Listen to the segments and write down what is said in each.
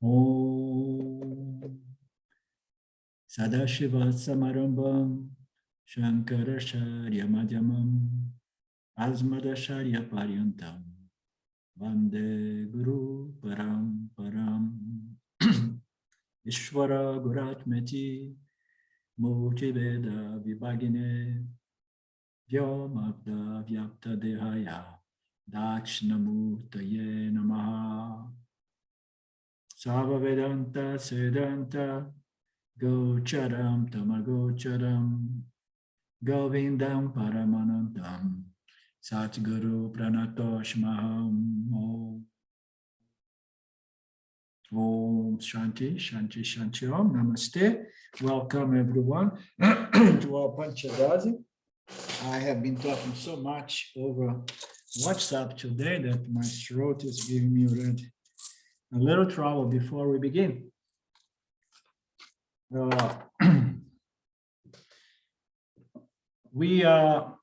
Om Sadashiva Samarambam Shankaracharya Madhyamam Asmadacharya Paryantam Vande Guru Param Ishvara Guratmeti Murtiveda Vibhagine Vyomabda Vyapta Dehaya Dakshinamurtaye Namaha Sava Vedanta Sedanta Gocharam Tamagocharam Govindam Paramanandam Satguru Pranatoshmaham Om Shanti, Shanti, Shanti Om, Namaste. Welcome everyone to our Panchadasi. I have been talking so much over WhatsApp today that my throat is giving me already a little trouble before we begin. We are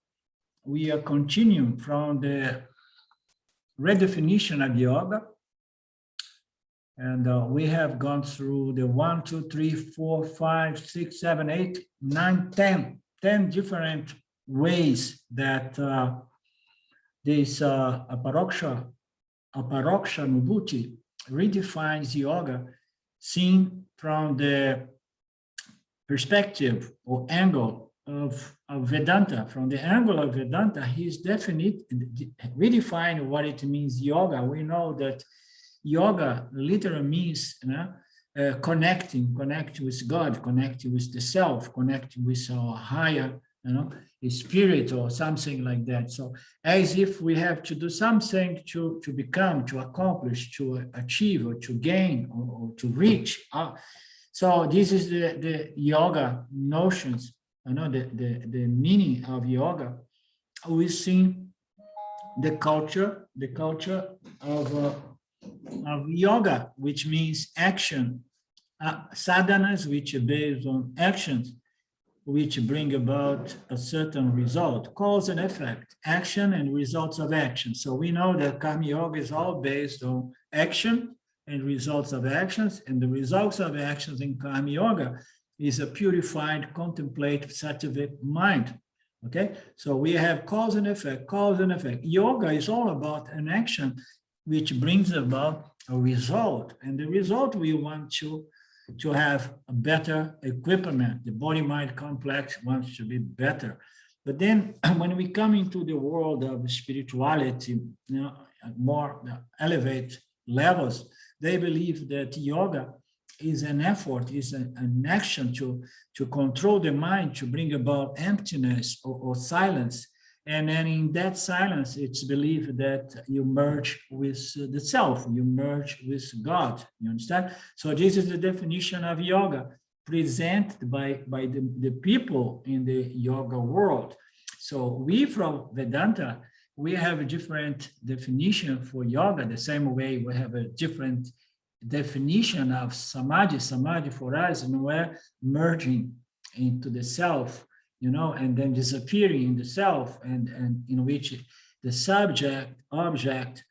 continuing from the redefinition of yoga. And we have gone through the 1, 2, 3, 4, 5, 6, 7, 8, 9, 10 different ways that this Aparokshanubhuti redefines yoga seen from the perspective or angle of Vedanta. From the angle of Vedanta, he's redefining what it means yoga. We know that yoga literally means connecting with God, connecting with the self, connecting with our higher, spirit or something like that. So as if we have to do something to become, to accomplish, to achieve, or to gain, or to reach. So this is the yoga notions, the meaning of yoga. We see the culture of yoga, which means action, sadhanas, which are based on actions, which bring about a certain result, cause and effect, action and results of action. So we know that Karma Yoga is all based on action and results of actions, and the results of actions in Karma Yoga is a purified, contemplative, sattvic mind. Okay, so we have cause and effect, cause and effect. Yoga is all about an action which brings about a result, and the result we want to have a better equipment. The body-mind complex wants to be better. But then when we come into the world of spirituality, more elevated levels, they believe that yoga is an effort, is an action to control the mind, to bring about emptiness or silence. And then in that silence, it's believed that you merge with the self, you merge with God, you understand? So this is the definition of yoga presented by the people in the yoga world. So we from Vedanta, we have a different definition for yoga, the same way we have a different definition of Samadhi. Samadhi for us, and we're merging into the self, and then disappearing in the self, and in which the subject-object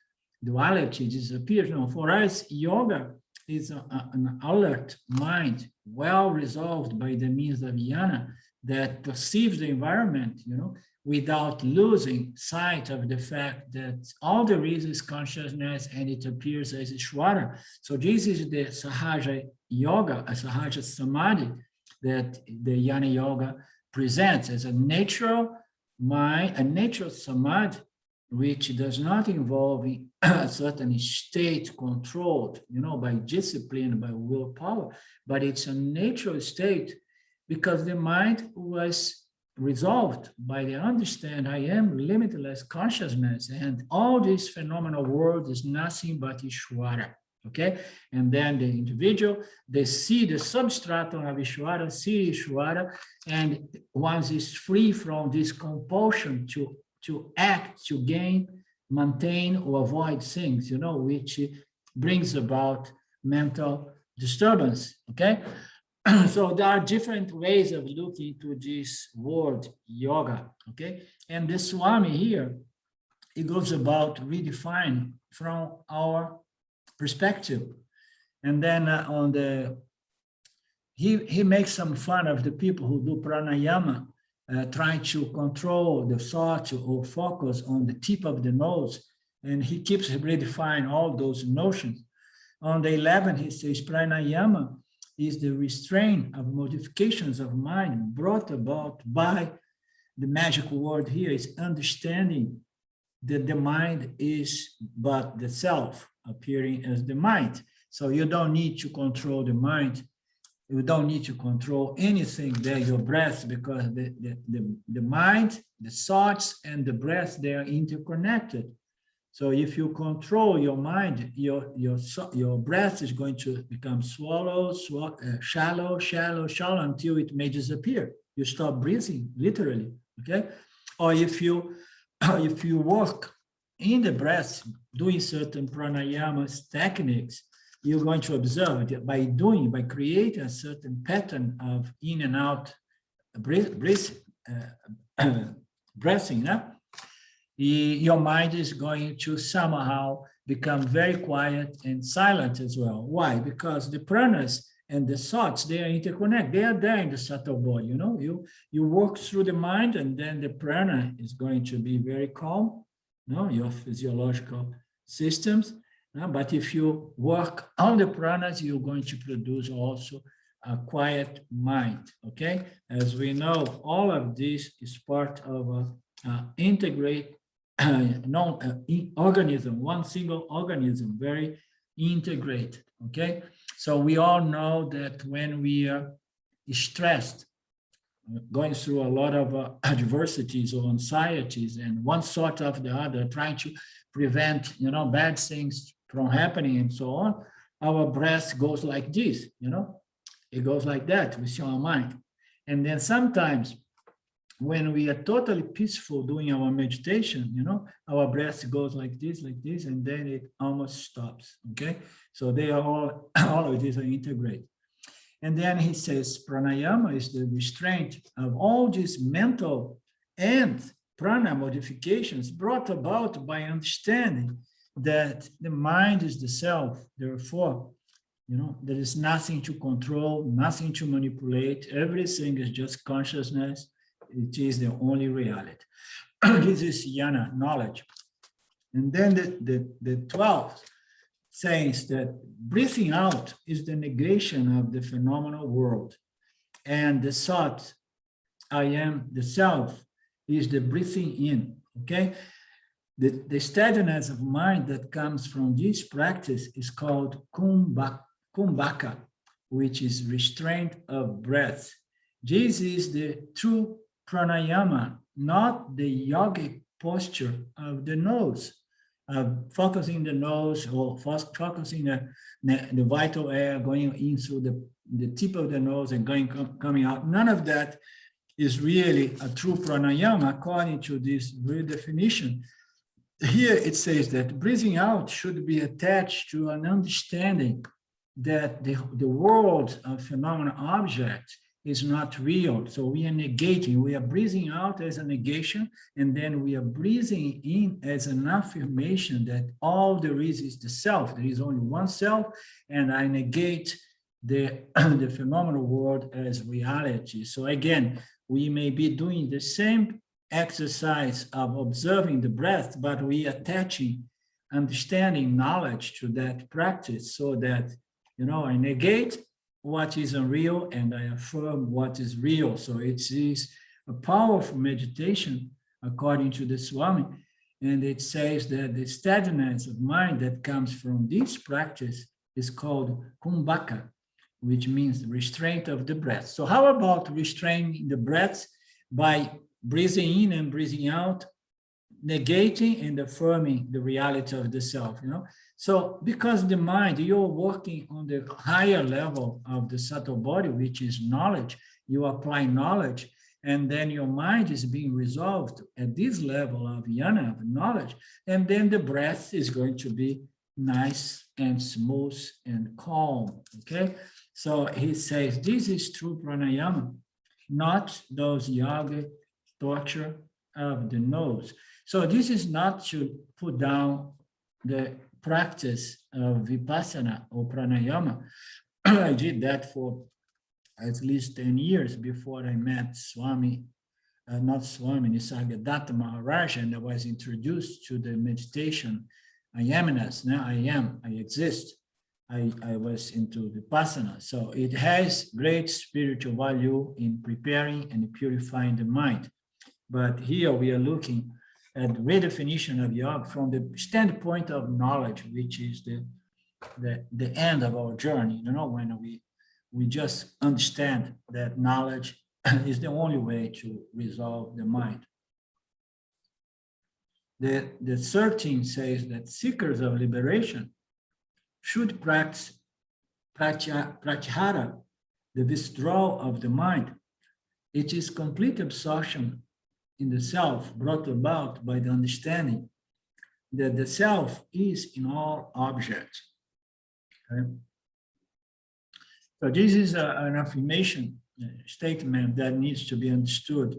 duality disappears. For us, yoga is an alert mind, well resolved by the means of Dhyana, that perceives the environment, without losing sight of the fact that all there is consciousness, and it appears as Ishvara. So this is the Sahaja Yoga, a Sahaja Samadhi, that the Dhyana Yoga presents as a natural mind, a natural samadhi, which does not involve a certain state controlled, by discipline, by willpower, but it's a natural state because the mind was resolved by the understand I am limitless consciousness, and all this phenomenal world is nothing but Ishvara. Okay, and then the individual, they see the substratum of Ishvara, see Ishvara, and once is free from this compulsion to act, to gain, maintain, or avoid things, which brings about mental disturbance. Okay, so there are different ways of looking to this word yoga. Okay, and the Swami here, it goes about redefining from our perspective. And then he makes some fun of the people who do pranayama, trying to control the thought or focus on the tip of the nose. And he keeps redefining all those notions. On the 11th, he says, pranayama is the restraint of modifications of mind brought about by, the magic word here is understanding that the mind is but the self appearing as the mind. So you don't need to control the mind. You don't need to control anything there, your breath, because the mind, the thoughts, and the breath, they are interconnected. So if you control your mind, your breath is going to become shallow, until it may disappear. You stop breathing, literally, okay? Or if you work in the breath, doing certain pranayamas techniques, you're going to observe that by creating a certain pattern of in and out breathing, your mind is going to somehow become very quiet and silent as well. Why? Because the pranas and the thoughts, they are interconnected. They are there in the subtle body. You work through the mind, and then the prana is going to be very calm, your physiological systems. But if you work on the pranas, you're going to produce also a quiet mind, okay? As we know, all of this is part of an integrate organism, one single organism, very integrated, okay? So we all know that when we are stressed, going through a lot of adversities or anxieties, and one sort of the other, trying to prevent, bad things from happening and so on, our breath goes like this, it goes like that with our mind. And then sometimes when we are totally peaceful doing our meditation, our breath goes like this, and then it almost stops, okay? So they are all of these are integrated. And then he says, pranayama is the restraint of all these mental and prana modifications brought about by understanding that the mind is the self. Therefore, there is nothing to control, nothing to manipulate. Everything is just consciousness. It is the only reality. This is Dhyana, knowledge. And then the 12th says that breathing out is the negation of the phenomenal world. And the thought, I am the self, is the breathing in, okay? The steadiness of mind that comes from this practice is called kumbhaka, which is restraint of breath. This is the true pranayama, not the yogic posture of the nose, focusing the nose or focusing the vital air going in through the tip of the nose and coming out. None of that is really a true pranayama according to this redefinition. Here it says that breathing out should be attached to an understanding that the world of phenomenal objects is not real. So we are negating, we are breathing out as a negation, and then we are breathing in as an affirmation that all there is the self. There is only one self, and I negate the phenomenal world as reality. So again, we may be doing the same exercise of observing the breath, but we are attaching understanding, knowledge to that practice so that, I negate what is unreal and I affirm what is real. So it is a powerful meditation according to the Swami. And it says that the steadiness of mind that comes from this practice is called kumbhaka, which means restraint of the breath. So how about restraining the breath by breathing in and breathing out, negating and affirming the reality of the self, So because the mind, you're working on the higher level of the subtle body, which is knowledge, you apply knowledge, and then your mind is being resolved at this level of jnana, of knowledge, and then the breath is going to be nice and smooth and calm, okay? So he says, this is true pranayama, not those yoga torture of the nose. So this is not to put down the practice of Vipassana or Pranayama. I did that for at least 10 years before I met Swami, not Swami, Nisargadatta Maharaj, and I was introduced to the meditation. I amness, now I am, I exist. I was into Vipassana. So it has great spiritual value in preparing and purifying the mind. But here we are looking at redefinition of yoga from the standpoint of knowledge, which is the end of our journey. You know, when we just understand that knowledge is the only way to resolve the mind. The 13 says that seekers of liberation should practice pratyahara, the withdrawal of the mind. It is complete absorption in the self brought about by the understanding that the self is in all objects. Okay? So this is an affirmation statement that needs to be understood.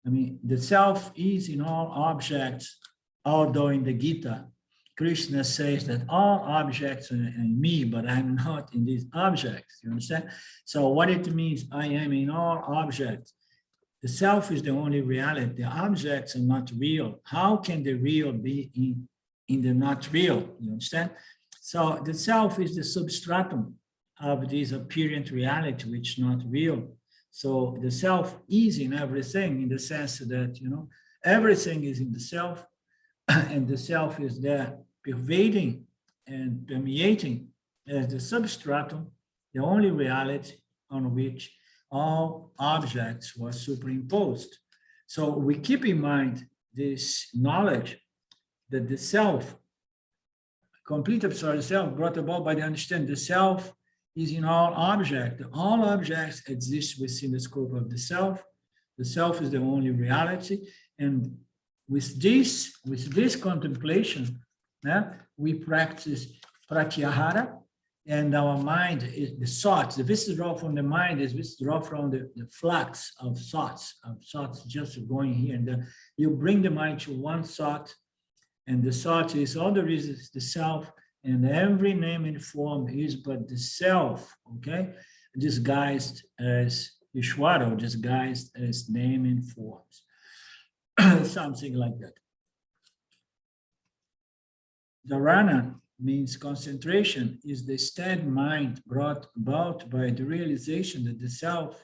I mean, the self is in all objects, although in the Gita, Krishna says that all objects are in me, but I'm not in these objects, you understand? So what it means, I am in all objects. The self is the only reality. The objects are not real. How can the real be in the not real, you understand? So the self is the substratum of this apparent reality, which is not real. So the self is in everything in the sense that, you know, everything is in the self, and the self is there pervading and permeating as the substratum, the only reality on which all objects were superimposed. So we keep in mind this knowledge that the self, complete absorption self brought about by the understanding the self is in all objects. All objects exist within the scope of the self. The self is the only reality. And with this contemplation, we practice pratyahara, and our mind is the thoughts. The withdrawal from the mind is withdrawal from the flux of thoughts just going here and there. You bring the mind to one thought, and the thought is all there is the self, and every name and form is but the self, okay? Disguised as Ishvara, disguised as name and forms. Something like that. Dharana means concentration, is the steady mind brought about by the realization that the self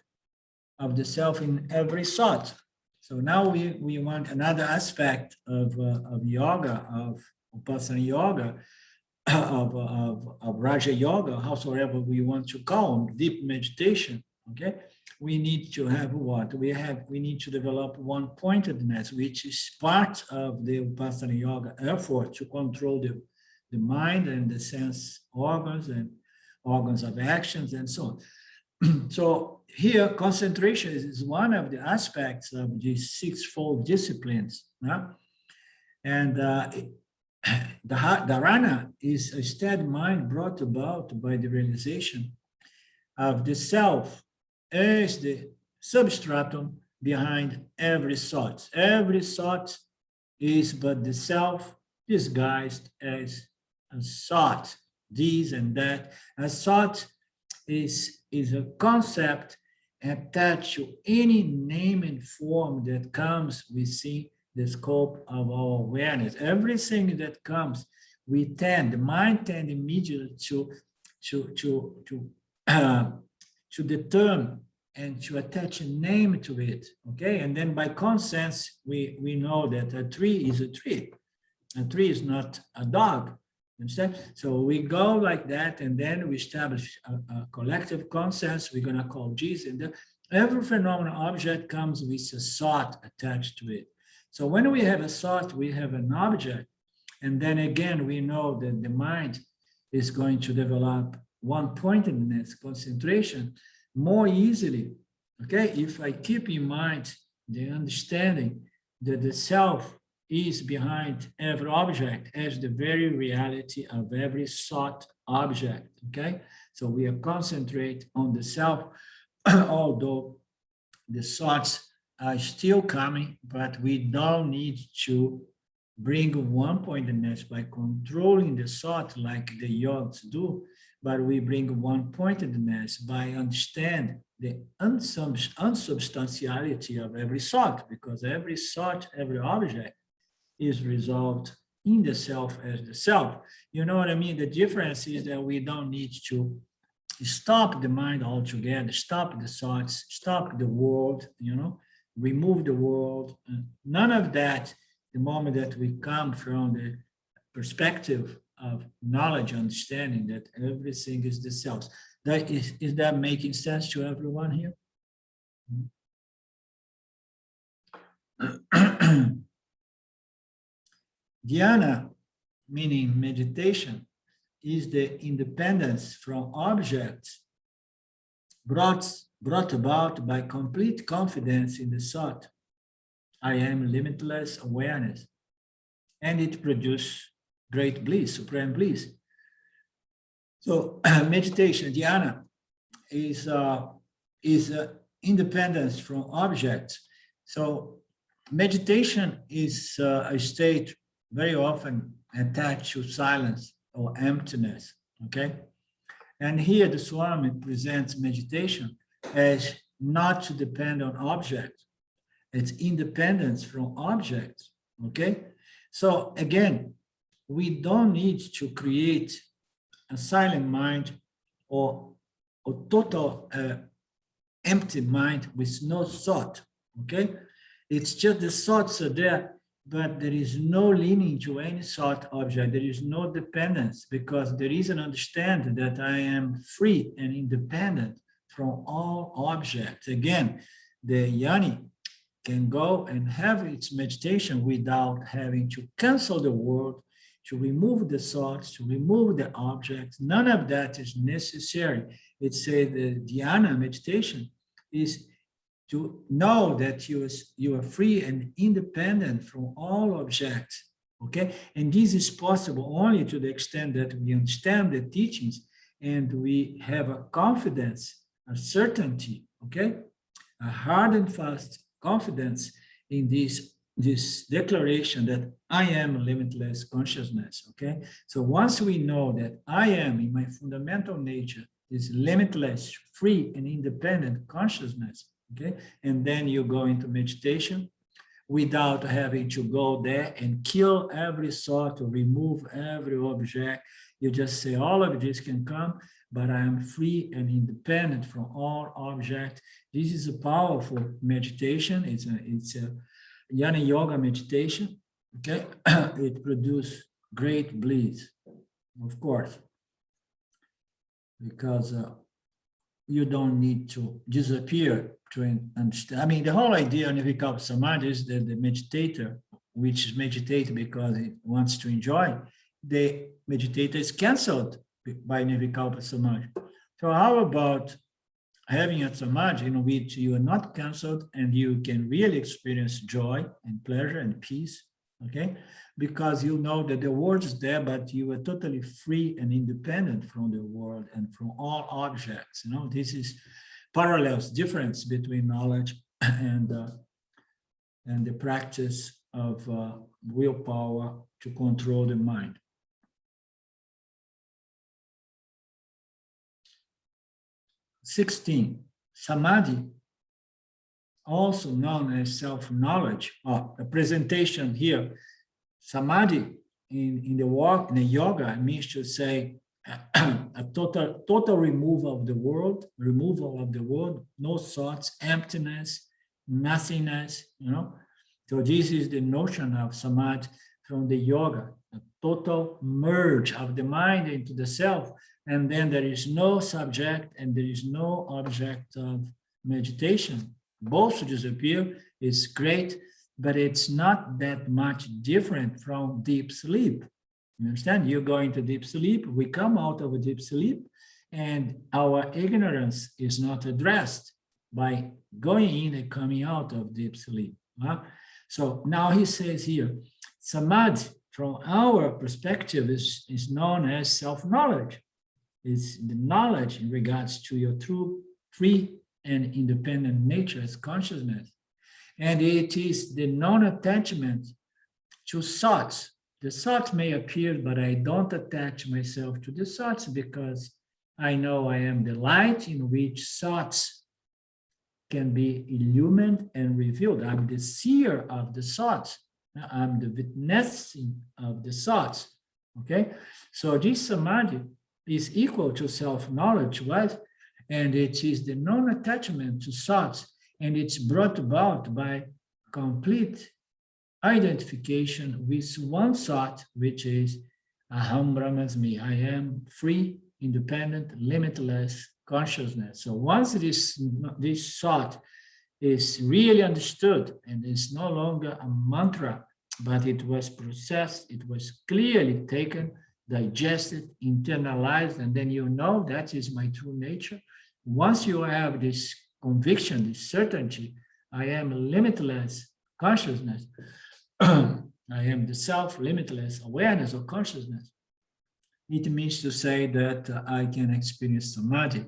of the self in every thought. So now we want another aspect of yoga, of Vipassana yoga, of Raja Yoga, howsoever we want to call them, deep meditation, okay? We need to have what? We need to develop one-pointedness, which is part of the Vipassana yoga effort to control the mind and the sense organs and organs of actions and so on. So here, concentration is one of the aspects of these sixfold disciplines. And the Dharana is a steady mind brought about by the realization of the self as the substratum behind every thought. Every thought is but the self disguised as a thought, this and that. A thought is a concept attached to any name and form that comes within the scope of our awareness. Everything that comes, the mind tend immediately to determine and to attach a name to it, okay? And then by consensus, we know that a tree is a tree. A tree is not a dog, understand? So we go like that, and then we establish a collective consensus we're gonna call Jesus, and every phenomenal object comes with a thought attached to it. So when we have a thought, we have an object, and then again, we know that the mind is going to develop one-pointedness, concentration, more easily, okay? If I keep in mind the understanding that the self is behind every object as the very reality of every thought object, okay? So we are concentrate on the self, although the thoughts are still coming, but we don't need to bring one-pointedness by controlling the thought like the yogs do, but we bring one-pointedness by understand the unsubstantiality of every thought, because every thought, every object is resolved in the self as the self. You know what I mean? The difference is that we don't need to stop the mind altogether, stop the thoughts, stop the world, remove the world. None of that, the moment that we come from the perspective of knowledge, understanding that everything is the self. Is that making sense to everyone here? Dhyana, meaning meditation, is the independence from objects brought about by complete confidence in the thought, I am limitless awareness, and it produces great bliss, supreme bliss. So meditation, dhyana, is independence from objects. So meditation is a state very often attached to silence or emptiness, okay? And here the Swami presents meditation as not to depend on objects. It's independence from objects, okay? So again, we don't need to create a silent mind or total empty mind with no thought, okay? It's just the thoughts are there, but there is no leaning to any thought object. There is no dependence, because there is an understanding that I am free and independent from all objects. Again, the yoni can go and have its meditation without having to cancel the world, to remove the thoughts, to remove the objects. None of that is necessary. It says the dhyana meditation is to know that you are free and independent from all objects, okay? And this is possible only to the extent that we understand the teachings and we have a confidence, a certainty, okay? A hard and fast confidence in this declaration that I am limitless consciousness, okay? So once we know that I am in my fundamental nature, this limitless, free and independent consciousness, okay? And then you go into meditation without having to go there and kill every thought or remove every object. You just say, all of this can come, but I am free and independent from all objects. This is a powerful meditation. It's a Jnana Yoga meditation, okay? It produces great bliss, of course, because you don't need to disappear to understand. I mean, the whole idea of Nirvikalpa Samadhi is that the meditator, which is meditating because it wants to enjoy, the meditator is cancelled by Nirvikalpa Samadhi. So how about having a Samadhi in which you are not cancelled and you can really experience joy and pleasure and peace, okay? Because you know that the world is there, but you are totally free and independent from the world and from all objects. This is parallels, difference between knowledge and the practice of willpower to control the mind. (16) Samadhi, also known as self-knowledge. The presentation here, Samadhi in the yoga means to say a total removal of the world, no thoughts, emptiness, nothingness, So this is the notion of Samadhi from the yoga, a total merge of the mind into the self. And then there is no subject and there is no object of meditation. Both disappear. It's great, but it's not that much different from deep sleep. You understand? You go into deep sleep, we come out of a deep sleep, and our ignorance is not addressed by going in and coming out of deep sleep. So now he says here, Samadhi, from our perspective, is known as self-knowledge. It's the knowledge in regards to your true, free, and independent nature as consciousness. And it is the non-attachment to thoughts. The thoughts may appear, but I don't attach myself to the thoughts because I know I am the light in which thoughts can be illumined and revealed. I'm the seer of the thoughts. I'm the witnessing of the thoughts. Okay? So this samadhi is equal to self-knowledge, right? And it is the non-attachment to thoughts, and it's brought about by complete identification with one thought, which is Aham Brahmasmi. I am free, independent, limitless consciousness. So once this thought is really understood and is no longer a mantra, but it was processed, it was clearly taken, digested, internalized, and then you know that is my true nature. Once you have this conviction, this certainty, I am limitless consciousness, I am the self, limitless awareness of consciousness. It means to say that I can experience samadhi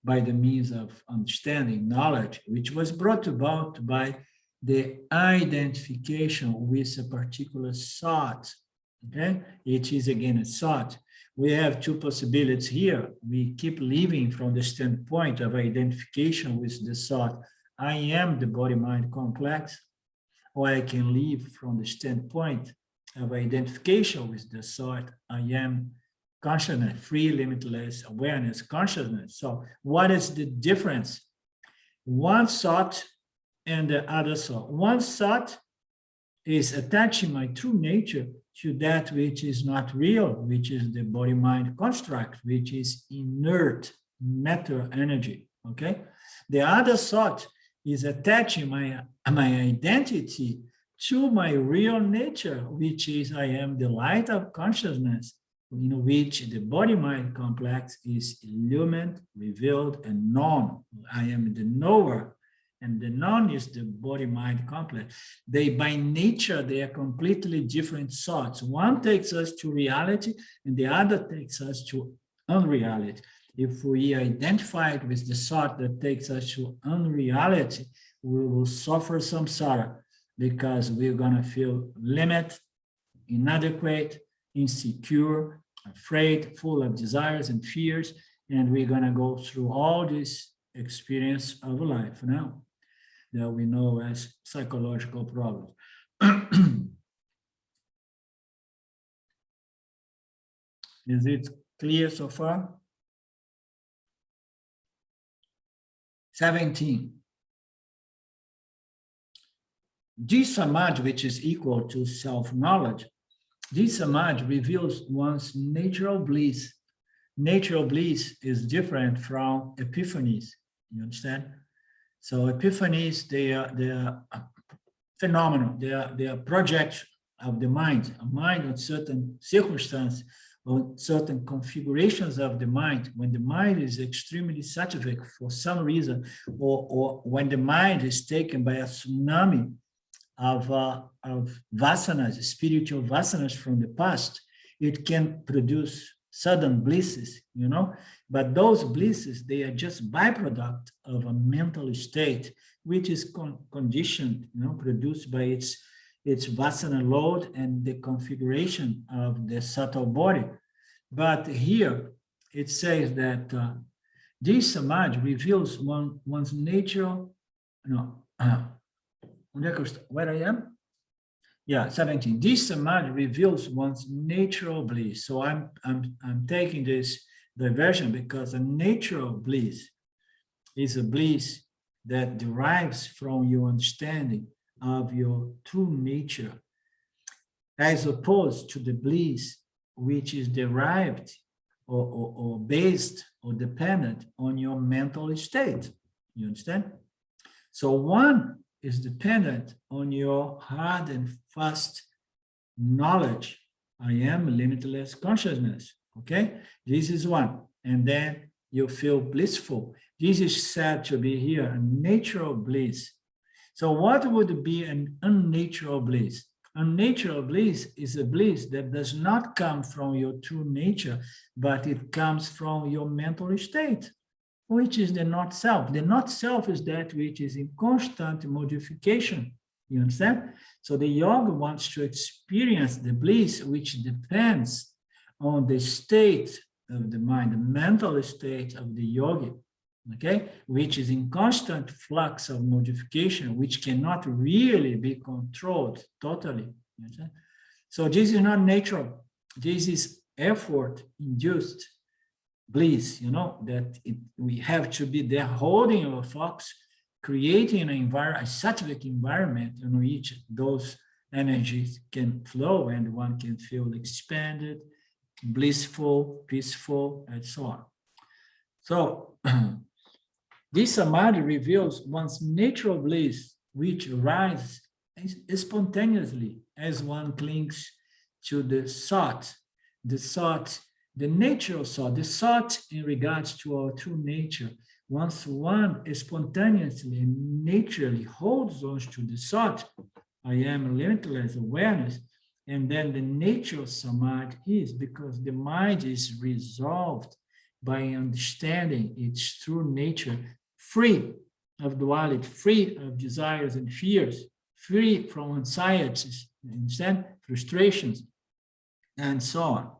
by the means of understanding, knowledge, which was brought about by the identification with a particular thought. Okay, it is again a thought. We have two possibilities here. We keep living from the standpoint of identification with the thought, I am the body-mind complex, or I can live from the standpoint of identification with the thought, I am consciousness, free, limitless awareness, consciousness. So what is the difference? One thought and the other thought. One thought is attaching my true nature to that which is not real, which is the body-mind construct, which is inert matter energy, okay? The other thought is attaching my identity to my real nature, which is I am the light of consciousness, in which the body-mind complex is illumined, revealed, and known. I am the knower, and the known is the body-mind complex. They, by nature, they are completely different thoughts. One takes us to reality, and the other takes us to unreality. If we identify with the thought that takes us to unreality, we will suffer some sorrow because we're going to feel limited, inadequate, insecure, afraid, full of desires and fears, and we're going to go through all this experience of life now that we know as psychological problems. Is it clear so far? 17. This samadhi, which is equal to self-knowledge, this samadhi reveals one's natural bliss. Natural bliss is different from epiphanies. You understand? So epiphanies, they are phenomenal. They are projects of the mind. A mind on certain circumstances, on certain configurations of the mind. When the mind is extremely sattvic for some reason, or when the mind is taken by a tsunami of vasanas, spiritual vasanas from the past, it can produce sudden blisses, you know, but those blisses, they are just byproduct of a mental state, which is conditioned, you know, produced by its vasana load and the configuration of the subtle body. But here it says that this samadhi reveals one's natural, where I am? Yeah, 17. This samadhi reveals one's natural bliss. So I'm taking this diversion because a natural bliss is a bliss that derives from your understanding of your true nature, as opposed to the bliss which is derived or based or dependent on your mental state. You understand? So one is dependent on your hard and fast knowledge. I am limitless consciousness, okay? This is one. And then you feel blissful. This is said to be here, a natural bliss. So what would be an unnatural bliss? Unnatural bliss is a bliss that does not come from your true nature, but it comes from your mental state, which is the not self. The not self is that which is in constant modification. You understand? So the yogi wants to experience the bliss, which depends on the state of the mind, the mental state of the yogi, okay, which is in constant flux of modification, which cannot really be controlled totally. You understand? So this is not natural. This is effort-induced bliss, that we have to be there holding our focus, creating a sattvic environment in which those energies can flow and one can feel expanded, blissful, peaceful, and so on. So this samadhi reveals one's natural bliss, which arises spontaneously as one clings to the thought, the natural thought, the thought in regards to our true nature. Once one spontaneously and naturally holds on to the thought, I am limitless awareness, and then the nature of samadhi is, because the mind is resolved by understanding its true nature, free of duality, free of desires and fears, free from anxieties, understand, frustrations, and so on.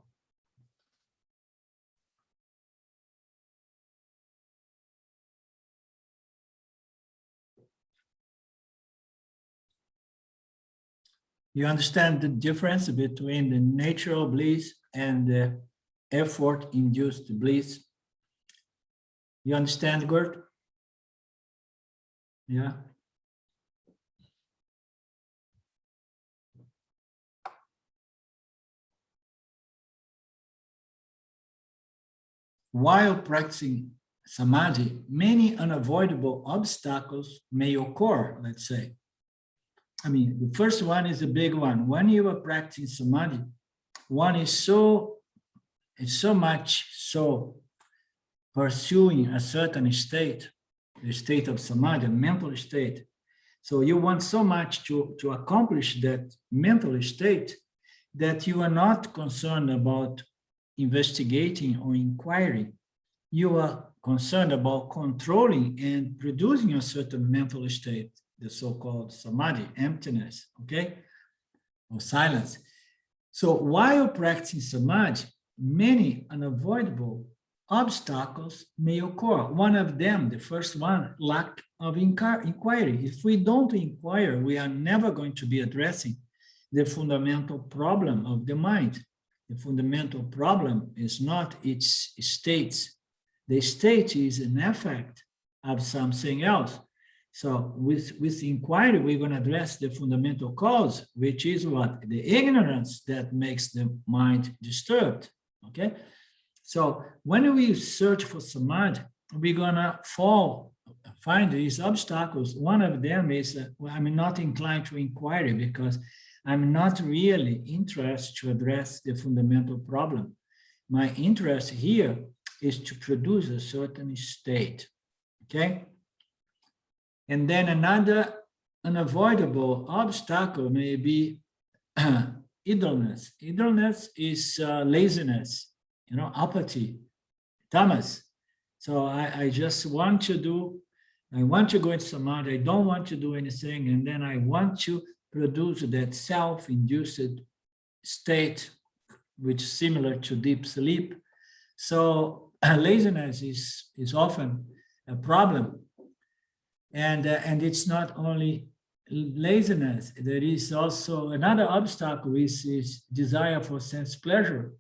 You understand the difference between the natural bliss and the effort-induced bliss? You understand, Gert? Yeah. While practicing samadhi, many unavoidable obstacles may occur, let's say. I mean, the first one is a big one. When you are practicing samadhi, one is so much pursuing a certain state, the state of samadhi, a mental state. So you want so much to accomplish that mental state that you are not concerned about investigating or inquiring. You are concerned about controlling and producing a certain mental state, the so-called samadhi, emptiness, okay, or silence. So while practicing samadhi, many unavoidable obstacles may occur. One of them, the first one, lack of inquiry. If we don't inquire, we are never going to be addressing the fundamental problem of the mind. The fundamental problem is not its states. The state is an effect of something else. So with inquiry, we're going to address the fundamental cause, which is what? The ignorance that makes the mind disturbed, okay? So when we search for samadhi, we're going to find these obstacles. One of them is, I'm not inclined to inquiry because I'm not really interested to address the fundamental problem. My interest here is to produce a certain state, okay? And then another unavoidable obstacle may be idleness. Idleness is laziness, apathy, tamas. So I just want to go into samadhi, I don't want to do anything, and then I want to produce that self-induced state, which is similar to deep sleep. So laziness is often a problem. And it's not only laziness, there is also another obstacle, which is desire for sense pleasure.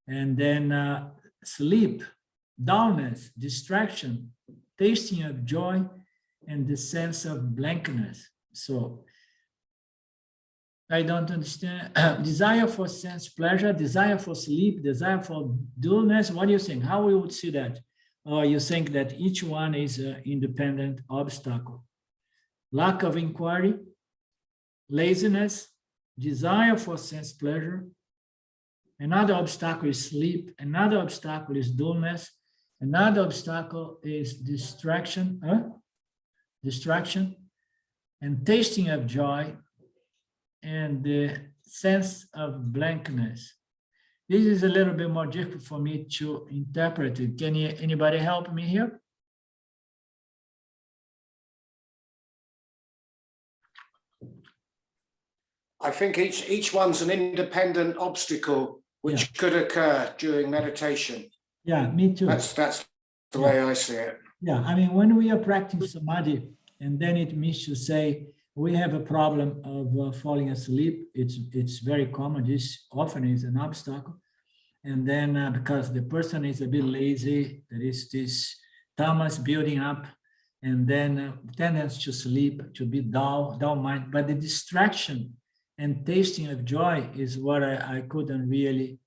And then sleep, dullness, distraction, tasting of joy, and the sense of blankness. So I don't understand. Desire for sense pleasure, desire for sleep, desire for dullness. What do you think? How we would see that? Or you think that each one is an independent obstacle? Lack of inquiry, laziness, desire for sense pleasure. Another obstacle is sleep. Another obstacle is dullness. Another obstacle is distraction, and tasting of joy, and the sense of blankness. This is a little bit more difficult for me to interpret it. Can anybody help me here? I think each one's an independent obstacle which could occur during meditation. Yeah, me too. That's the way I see it. Yeah, I mean, when we are practicing Samadhi, and then it means to say we have a problem of falling asleep. It's very common. This often is an obstacle. And then because the person is a bit lazy, there is this tamas building up, and then tendency to sleep, to be dull mind. But the distraction and tasting of joy is what I couldn't really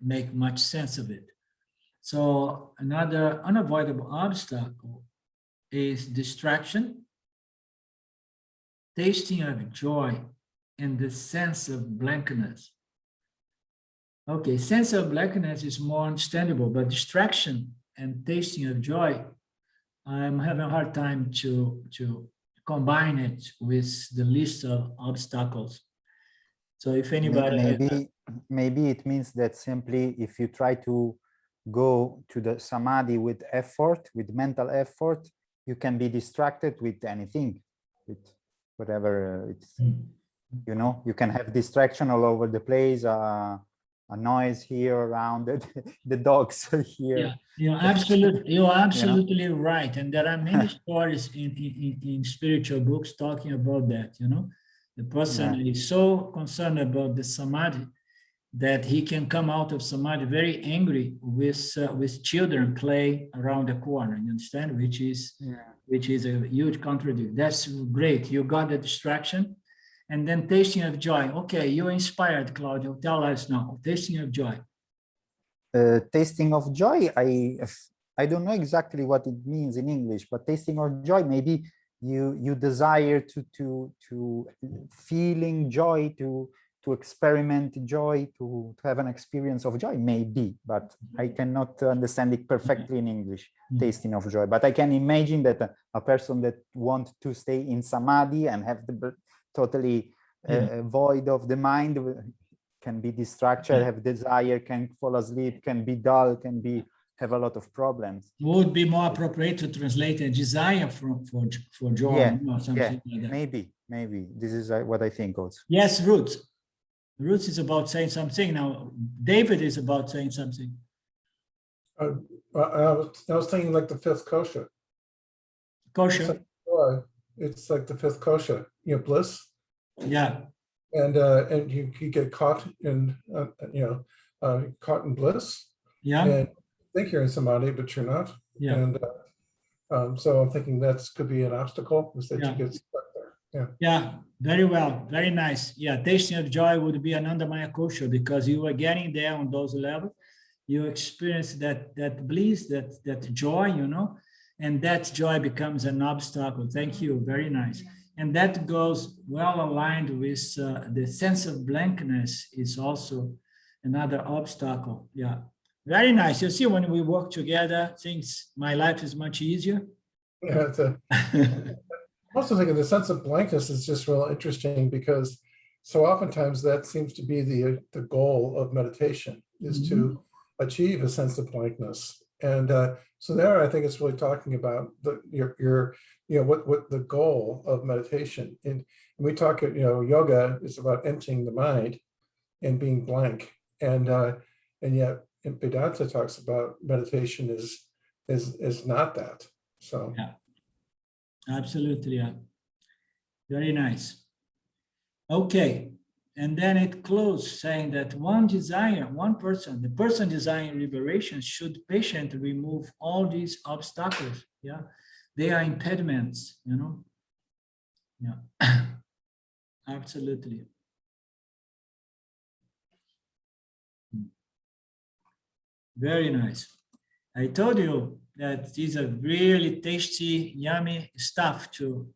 make much sense of it. So another unavoidable obstacle is distraction, tasting of joy, and the sense of blankness. Okay, sense of blankness is more understandable, but distraction and tasting of joy, I'm having a hard time to combine it with the list of obstacles. So if anybody... Maybe it means that simply if you try to go to the Samadhi with effort, with mental effort, you can be distracted with anything, with whatever it's, you know, you can have distraction all over the place, a noise here around it, the dogs here. Yeah, you're absolutely right. And there are many stories in spiritual books talking about that, you know. The person is so concerned about the Samadhi that he can come out of Samadhi very angry with children play around the corner, you understand? Which is a huge contradiction. That's great. You got the distraction. And then tasting of joy. Okay, you're inspired, Claudio. Tell us now, tasting of joy. Tasting of joy, I don't know exactly what it means in English, but tasting of joy, maybe you desire to feeling joy, to experiment joy, to have an experience of joy, maybe, but I cannot understand it perfectly in English, tasting of joy. But I can imagine that a person that wants to stay in Samadhi and have the totally void of the mind can be distracted, have desire, can fall asleep, can be dull, have a lot of problems. Would be more appropriate to translate a desire for joy, or something like that. Maybe this is what I think also. Yes, Ruth. Ruth is about saying something now. David is about saying something. I was thinking like the fifth kosher. Kosher. It's like the fifth kosher, you know, bliss. Yeah. And you get caught in caught in bliss. Yeah. And you think you're in Samadhi, but you're not. Yeah. And so I'm thinking that could be an obstacle, is that you get stuck there. Yeah. Yeah. Very well. Very nice. Yeah. Tasting of joy would be an Andamaya kosher because you are getting there on those levels. You experience that bliss, that joy, you know, and that joy becomes an obstacle. Thank you. Very nice. And that goes well aligned with the sense of blankness is also another obstacle. Yeah. Very nice. You see, when we work together, my life is much easier. Yeah. I'm also thinking the sense of blankness is just real interesting because so oftentimes that seems to be the goal of meditation is to achieve a sense of blankness. And so there, I think it's really talking about what the goal of meditation. And we talk, yoga is about emptying the mind and being blank. And yet, Vedanta talks about meditation is not that. So yeah, absolutely, yeah, very nice. Okay. And then it closed saying that the person desiring liberation should patiently remove all these obstacles. Yeah, they are impediments, you know. Yeah, absolutely. Very nice. I told you that these are really tasty, yummy stuff to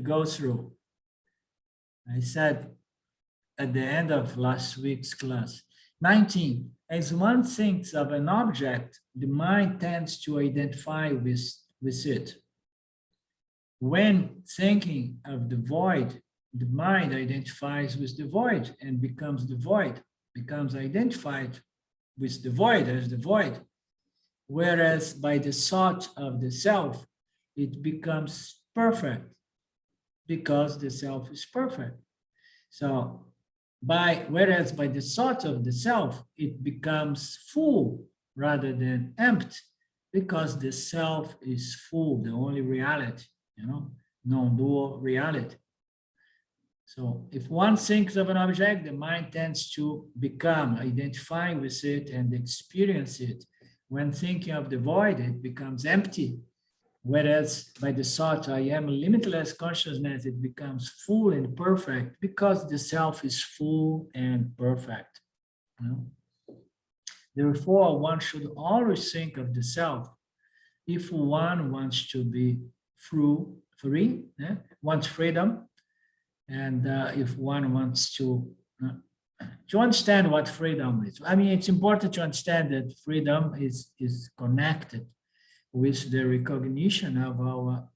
go through. I said, at the end of last week's class. 19, as one thinks of an object, the mind tends to identify with it. When thinking of the void, the mind identifies with the void and becomes the void, becomes identified with the void as the void. Whereas by the thought of the self, it becomes perfect because the self is perfect. So whereas by the thought of the self, it becomes full rather than empty, because the self is full, the only reality, non-dual reality. So if one thinks of an object, the mind tends to identify with it and experience it. When thinking of the void, it becomes empty. Whereas by the thought, I am limitless consciousness, it becomes full and perfect, because the self is full and perfect. Therefore, one should always think of the self. If one wants to be free, wants freedom, and if one wants to understand what freedom is. I mean, it's important to understand that freedom is connected with the recognition of our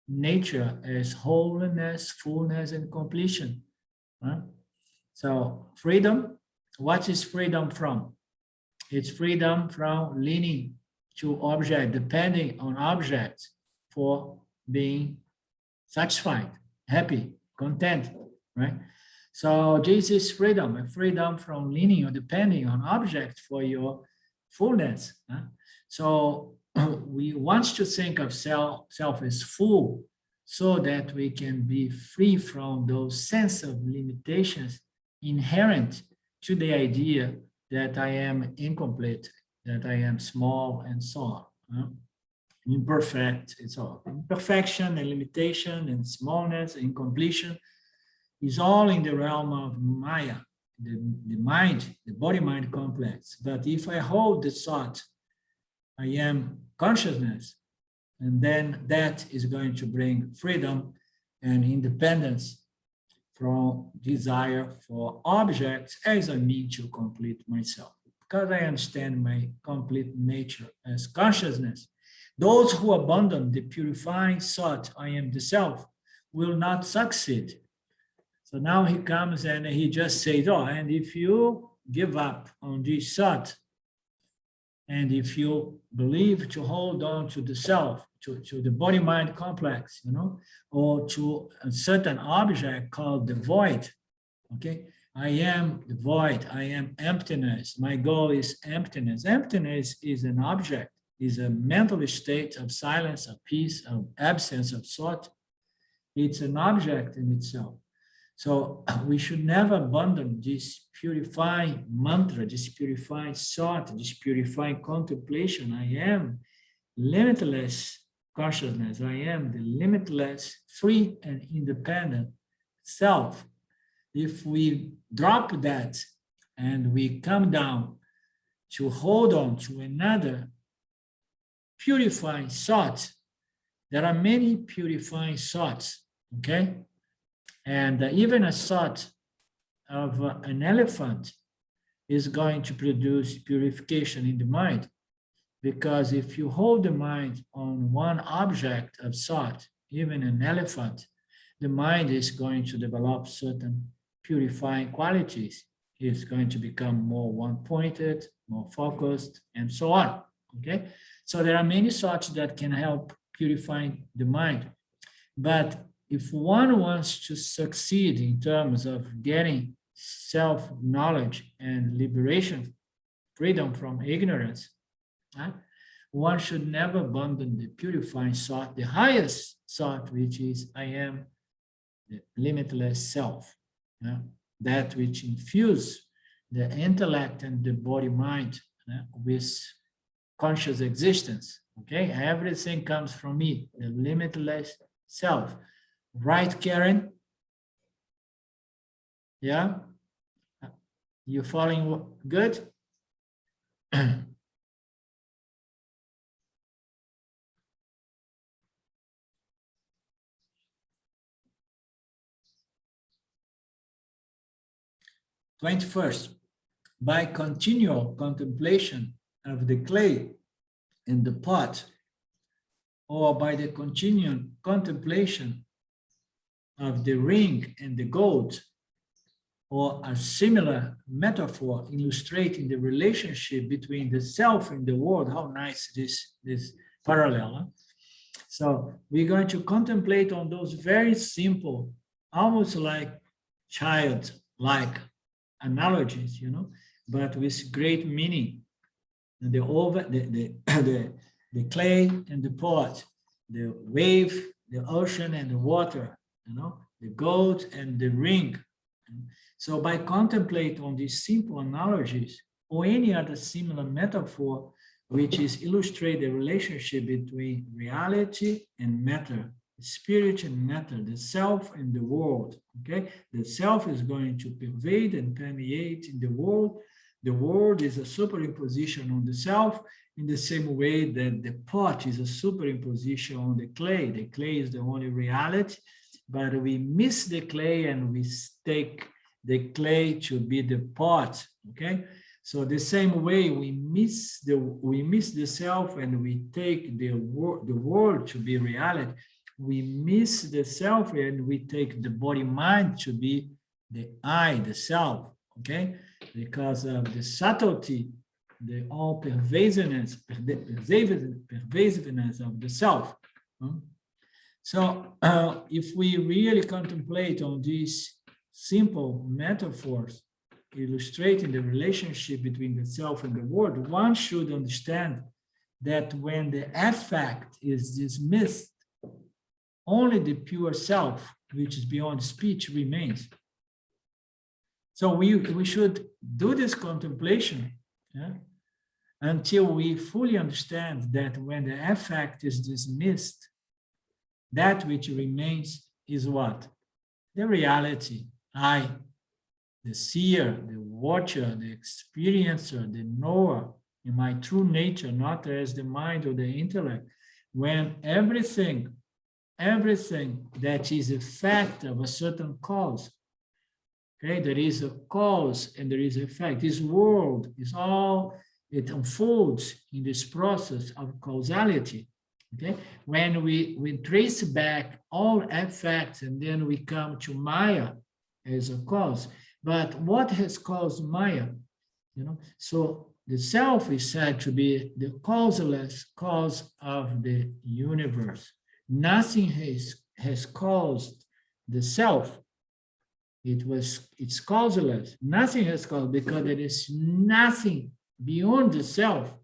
nature as wholeness, fullness, and completion. So freedom, what is freedom from? It's freedom from leaning to object, depending on objects for being satisfied, happy, content, right? So this is freedom, freedom from leaning or depending on objects for your fullness. So we want to think of self as full, so that we can be free from those sense of limitations inherent to the idea that I am incomplete, that I am small, and so on. Imperfect, it's all. Imperfection and limitation and smallness and incompletion is all in the realm of Maya, the mind, the body-mind complex. But if I hold the thought, I am consciousness, and then that is going to bring freedom and independence from desire for objects as a means to complete myself. Because I understand my complete nature as consciousness. Those who abandon the purifying thought, I am the self, will not succeed. So now he comes and he just says, and if you give up on this thought, and if you believe to hold on to the self, to the body-mind complex, or to a certain object called the void, okay? I am the void, I am emptiness. My goal is emptiness. Emptiness is an object, is a mental state of silence, of peace, of absence of thought. It's an object in itself. So we should never abandon this purifying mantra, this purifying thought, this purifying contemplation. I am limitless consciousness. I am the limitless, free and independent self. If we drop that and we come down to hold on to another purifying thought, there are many purifying thoughts, okay? And even a thought of an elephant is going to produce purification in the mind, because if you hold the mind on one object of thought, even an elephant, the mind is going to develop certain purifying qualities. It's going to become more one-pointed, more focused, and so on, okay? So there are many thoughts that can help purifying the mind. But if one wants to succeed in terms of getting self-knowledge and liberation, freedom from ignorance, one should never abandon the purifying thought, the highest thought, which is I am the limitless self, that which infuses the intellect and the body-mind with conscious existence, okay? Everything comes from me, the limitless self. Right, Karen? Yeah? You following good? 21st, by continual contemplation of the clay in the pot, or by the continual contemplation of the ring and the gold, or a similar metaphor illustrating the relationship between the self and the world. How nice this parallel. Huh? So we're going to contemplate on those very simple, almost like child-like analogies, but with great meaning. And the clay and the pot, the wave, the ocean and the water, the gold and the ring. So by contemplating on these simple analogies or any other similar metaphor, which is illustrate the relationship between reality and matter, spirit and matter, the self and the world, okay? The self is going to pervade and permeate in the world. The world is a superimposition on the self in the same way that the pot is a superimposition on the clay. The clay is the only reality, but we miss the clay and we take the clay to be the pot, okay? So the same way we miss the self and we take the world to be reality. We miss the self and we take the body mind to be the I, the self, okay? Because of the subtlety, the all pervasiveness of the self. So if we really contemplate on these simple metaphors illustrating the relationship between the self and the world, one should understand that when the affect is dismissed, only the pure self, which is beyond speech, remains. So we should do this contemplation until we fully understand that when the affect is dismissed, that which remains is what? The reality, I, the seer, the watcher, the experiencer, the knower, in my true nature, not as the mind or the intellect. When everything that is a fact of a certain cause, okay, there is a cause and there is an effect. This world is all, it unfolds in this process of causality. Okay, when we trace back all effects and then we come to Maya as a cause. But what has caused Maya? So the self is said to be the causeless cause of the universe. Nothing has caused the self. It's causeless. Nothing has caused, because there is nothing beyond the self,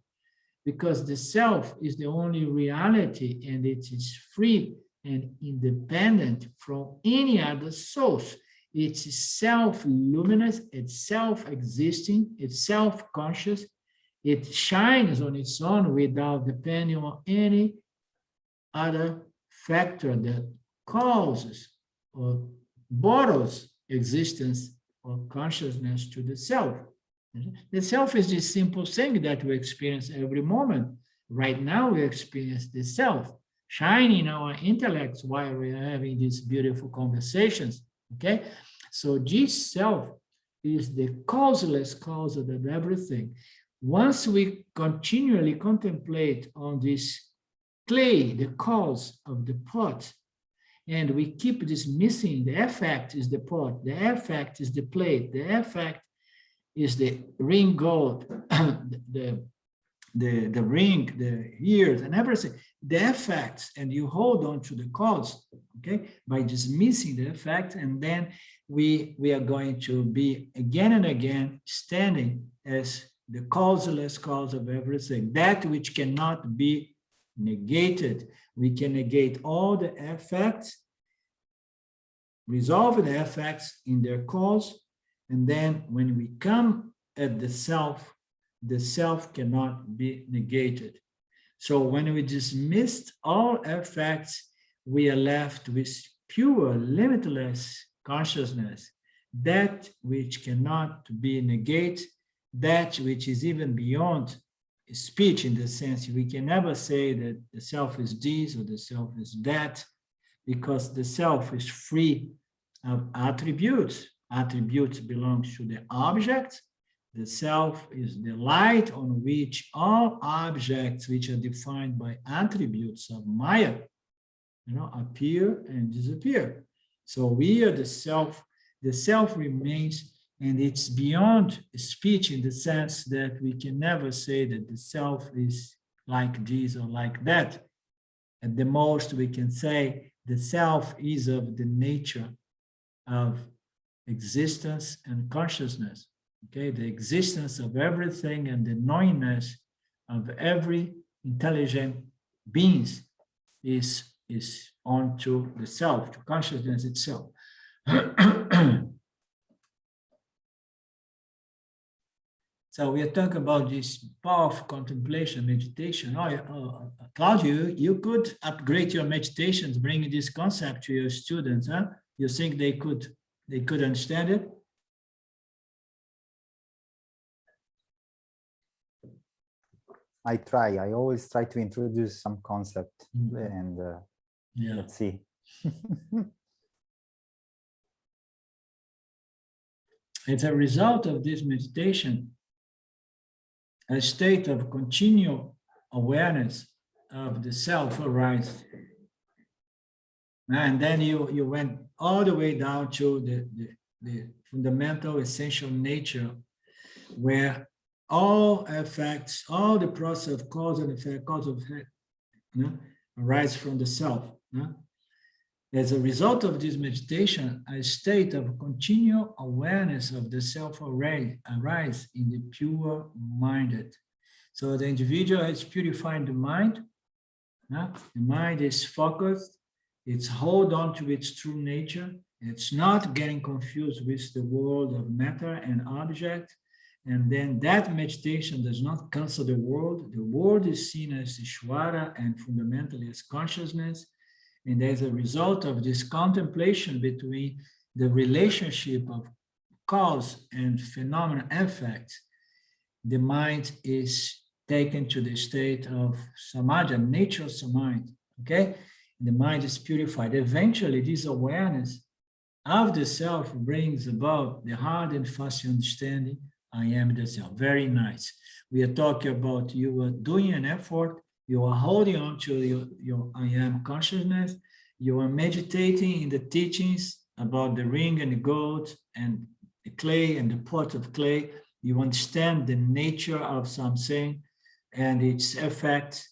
because the self is the only reality and it is free and independent from any other source. It's self-luminous, it's self-existing, it's self-conscious. It shines on its own without depending on any other factor that causes or borrows existence or consciousness to the self. The self is this simple thing that we experience every moment. Right now, we experience the self shining in our intellects while we are having these beautiful conversations. Okay, so this self is the causeless cause of everything. Once we continually contemplate on this clay, the cause of the pot, and we keep dismissing the effect is the pot, the effect is the plate, the effect is the ring gold, the ring, the ears, and everything, the effects, and you hold on to the cause, okay, by dismissing the effect, and then we are going to be again and again standing as the causeless cause of everything, that which cannot be negated. We can negate all the effects, resolve the effects in their cause, and then when we come at the self cannot be negated. So when we dismissed all effects, we are left with pure, limitless consciousness, that which cannot be negated, that which is even beyond speech, in the sense we can never say that the self is this or the self is that, because the self is free of attributes. Attributes belongs to the object. The self is the light on which all objects which are defined by attributes of Maya, appear and disappear. So we are the self remains, and it's beyond speech in the sense that we can never say that the self is like this or like that. At the most, we can say the self is of the nature of existence and consciousness. Okay, the existence of everything and the knowingness of every intelligent beings is onto the self, to consciousness itself. So we are talking about this powerful contemplation, meditation. Claudio, you could upgrade your meditations, bring this concept to your students, huh? You think they could understand it? I always try to introduce some concept and Yeah. let's see. As a result of this meditation, a state of continual awareness of the self arises. And then you went all the way down to the fundamental essential nature, where all effects, all the process of cause and effect, arise from the self. As a result of this meditation, a state of continual awareness of the self arise in the pure-minded. So the individual has purified the mind. The mind is focused. It's hold on to its true nature. It's not getting confused with the world of matter and object. And then that meditation does not cancel the world. The world is seen as Ishvara and fundamentally as consciousness. And as a result of this contemplation between the relationship of cause and phenomenon effect, the mind is taken to the state of samadhi, natural samadhi, okay? The mind is purified. Eventually, this awareness of the self brings about the hard and fast understanding, I am the self. Very nice. We are talking about you are doing an effort, you are holding on to your I am consciousness, you are meditating in the teachings about the ring and the gold and the clay and the pot of clay. You understand the nature of something and its effect,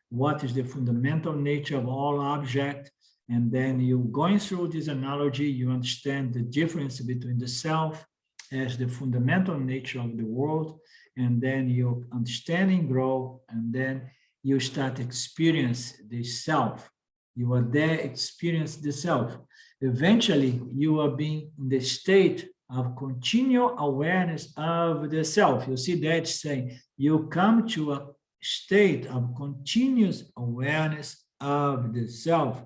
what is the fundamental nature of all object. And then you going through this analogy, you understand the difference between the self as the fundamental nature of the world, and then your understanding grow, and then you start experience the self. You are there, experience the self. Eventually, you are being in the state of continual awareness of the self. You see that saying, you come to a state of continuous awareness of the self.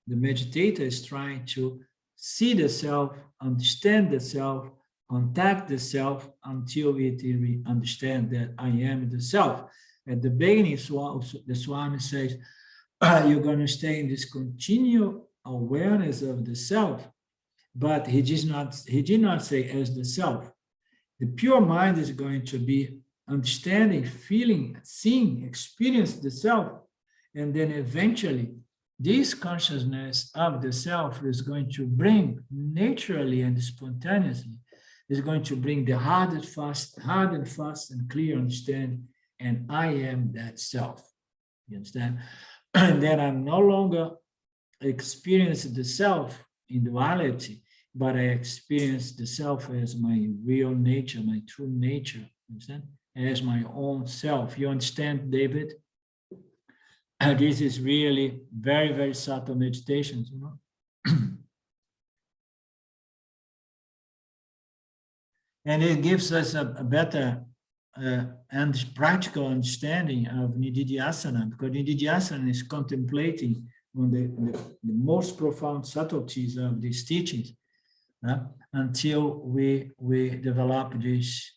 The meditator is trying to see the self, understand the self, contact the self until it understands that I am the self. At the beginning, the Swami says, you're going to stay in this continual awareness of the self, but he did not say as the self. The pure mind is going to be understanding, feeling, seeing, experience the self, and then eventually this consciousness of the self is going to bring naturally and spontaneously, is going to bring the hard and fast and clear understanding, and I am that self. You understand? And then I'm no longer experiencing the self in duality, but I experience the self as my real nature, my true nature. You understand? As my own self. You understand, David? This is really very, very subtle meditations, And it gives us a better and practical understanding of Nididhyasana, because Nididhyasana is contemplating on the most profound subtleties of these teachings until we develop this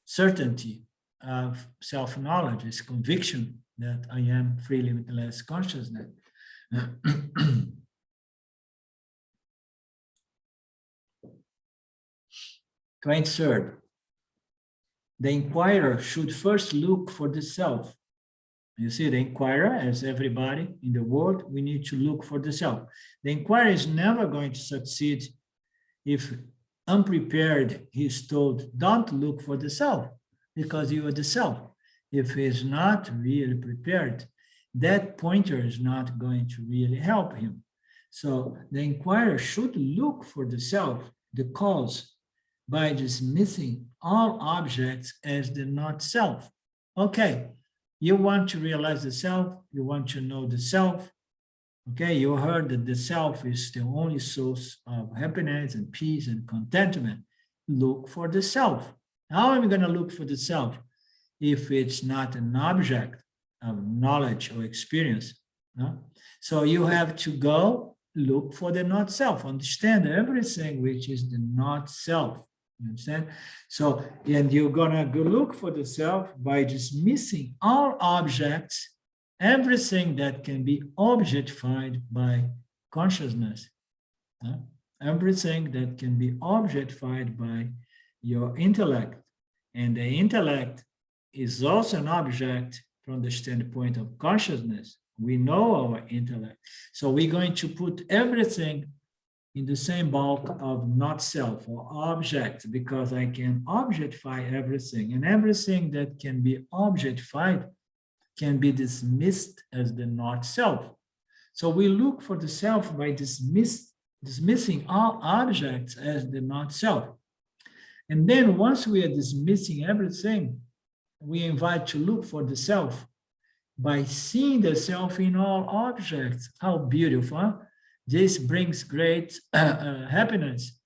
certainty of self-knowledge, this conviction that I am free, limitless consciousness. 23rd, the inquirer should first look for the self. You see, the inquirer, as everybody in the world, we need to look for the self. The inquirer is never going to succeed if unprepared he is told, don't look for the self, because you are the self. If he is not really prepared, that pointer is not going to really help him. So the inquirer should look for the self the cause, by dismissing all objects as the not self. Okay, you want to realize the self, you want to know the self. Okay, you heard that the self is the only source of happiness and peace and contentment. Look for the self. How am I going to look for the self if it's not an object of knowledge or experience? No? So you have to go look for the not self, understand everything which is the not self. You understand? So, and you're gonna go look for the self by dismissing all objects, everything that can be objectified by consciousness. Everything that can be objectified by your intellect. And the intellect is also an object from the standpoint of consciousness. We know our intellect. So we're going to put everything in the same bulk of not self or object, because I can objectify everything, and everything that can be objectified can be dismissed as the not self. So we look for the self by dismissing all objects as the not self. And then once we are dismissing everything, we invite to look for the self by seeing the self in all objects. How beautiful, huh? This brings great happiness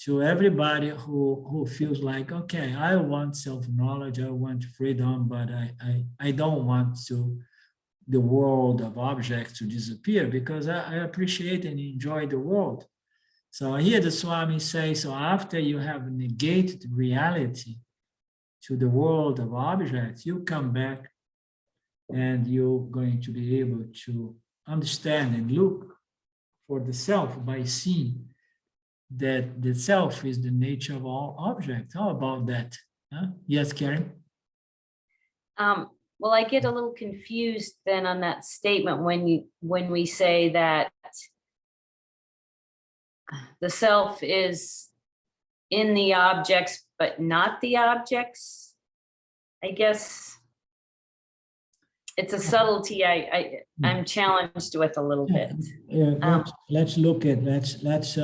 to everybody who feels like, okay, I want self-knowledge, I want freedom, but I don't want the world of objects to disappear, because I appreciate and enjoy the world. So here the Swami says, so after you have negated reality to the world of objects, you come back and you're going to be able to understand and look for the self by seeing that the self is the nature of all objects. How about that? Huh? Yes, Karen? Well, I get a little confused then on that statement when we say that the self is in the objects, but not the objects. I guess it's a subtlety I'm challenged with a little bit. Yeah, let's look at, let's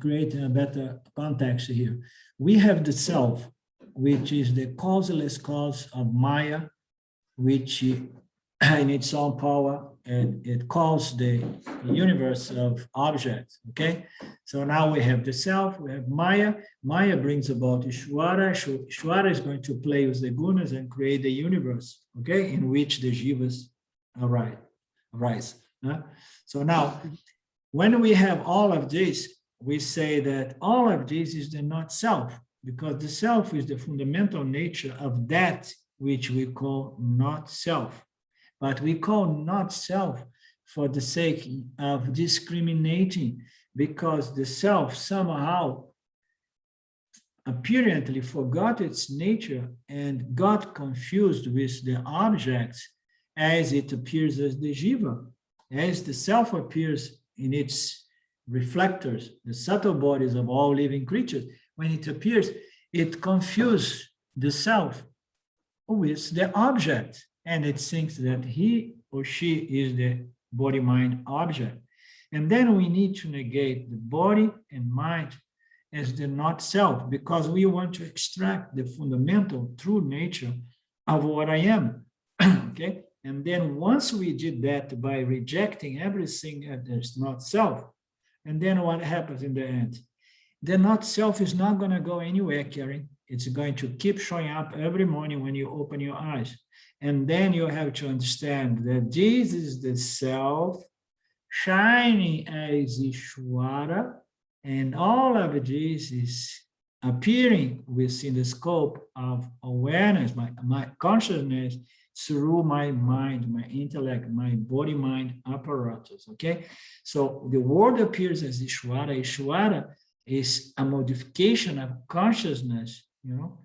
create a better context here. We have the self, which is the causeless cause of Maya, which in its own power, and it calls the universe of objects, okay? So now we have the self, we have Maya. Maya brings about Ishvara. Ishvara is going to play with the gunas and create the universe, okay, in which the jivas arise. So now, when we have all of this, we say that all of this is the not self, because the self is the fundamental nature of that which we call not self. But we call not self for the sake of discriminating, because the self somehow apparently forgot its nature and got confused with the objects as it appears as the jiva. As the self appears in its reflectors, the subtle bodies of all living creatures, when it appears, it confuses the self with the object, and it thinks that he or she is the body-mind object. And then we need to negate the body and mind as the not self, because we want to extract the fundamental true nature of what I am, okay? And then once we did that by rejecting everything that is not self, and then what happens in the end? The not self is not going to go anywhere, Karen. It's going to keep showing up every morning when you open your eyes. And then you have to understand that this is the self shining as Ishvara, and all of this is appearing within the scope of awareness, my consciousness, through my mind, my intellect, my body-mind apparatus, okay? So the world appears as Ishvara. Ishvara is a modification of consciousness, you know,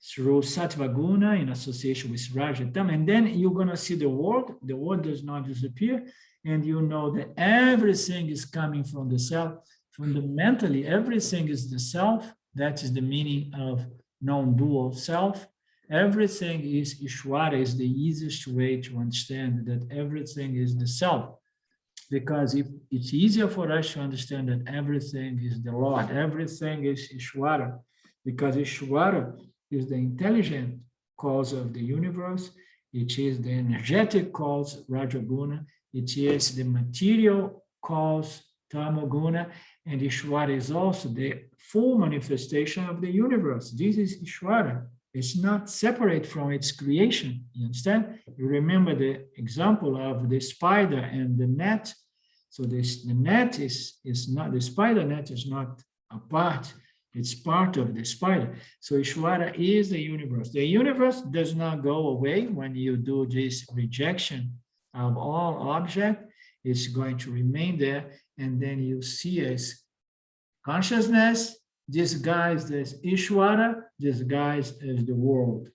through Sattva Guna in association with Rajatam, and then you're going to see the world does not disappear, and you know that everything is coming from the self. Fundamentally, everything is the self. That is the meaning of non-dual self. Everything is Ishvara, is the easiest way to understand that everything is the self. because if it's easier for us to understand that everything is the Lord, everything is Ishvara, because Ishvara is the intelligent cause of the universe, it is the energetic cause, Rajaguna, it is the material cause, Tamoguna, and Ishvara is also the full manifestation of the universe. This is Ishvara. It's not separate from its creation. You understand? You remember the example of the spider and the net. So the net is not, the spider net is not a part, it's part of the spider. So Ishvara is the universe. The universe does not go away when you do this rejection of all object. It's going to remain there, and then you see as consciousness disguised as Ishvara, disguised as the world.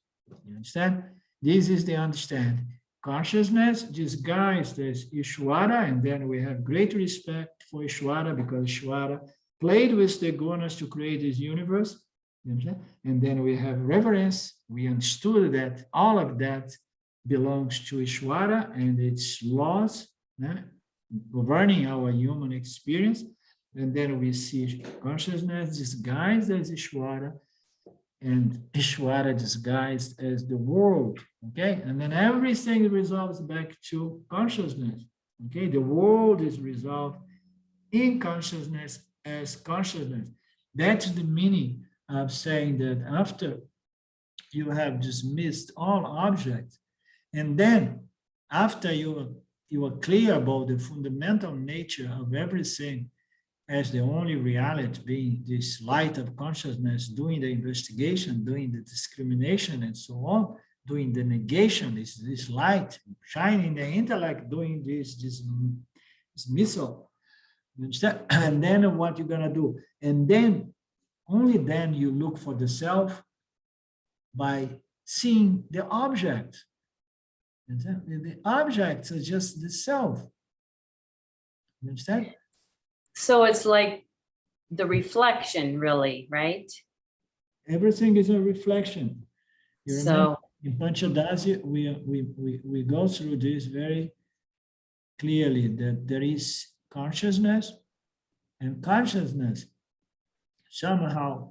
You understand? This is the understanding. Consciousness disguised as Ishvara, and then we have great respect for Ishvara because Ishvara played with the gunas to create this universe. You understand? And then we have reverence. We understood that all of that belongs to Ishvara and its laws, governing our human experience. And then we see consciousness disguised as Ishvara and Ishvara disguised as the world, okay? And then everything resolves back to consciousness, okay? The world is resolved in consciousness as consciousness. That's the meaning of saying that after you have dismissed all objects, and then after you are clear about the fundamental nature of everything, as the only reality being this light of consciousness, doing the investigation, doing the discrimination and so on, doing the negation, this light, shining the intellect, doing this dismissal. And then what you're gonna do? And then, only then you look for the self by seeing the object. The objects are just the self. You understand? So it's like the reflection, really, right? Everything is a reflection. You remember So in Panchadasi, we go through this very clearly, that there is consciousness, and consciousness somehow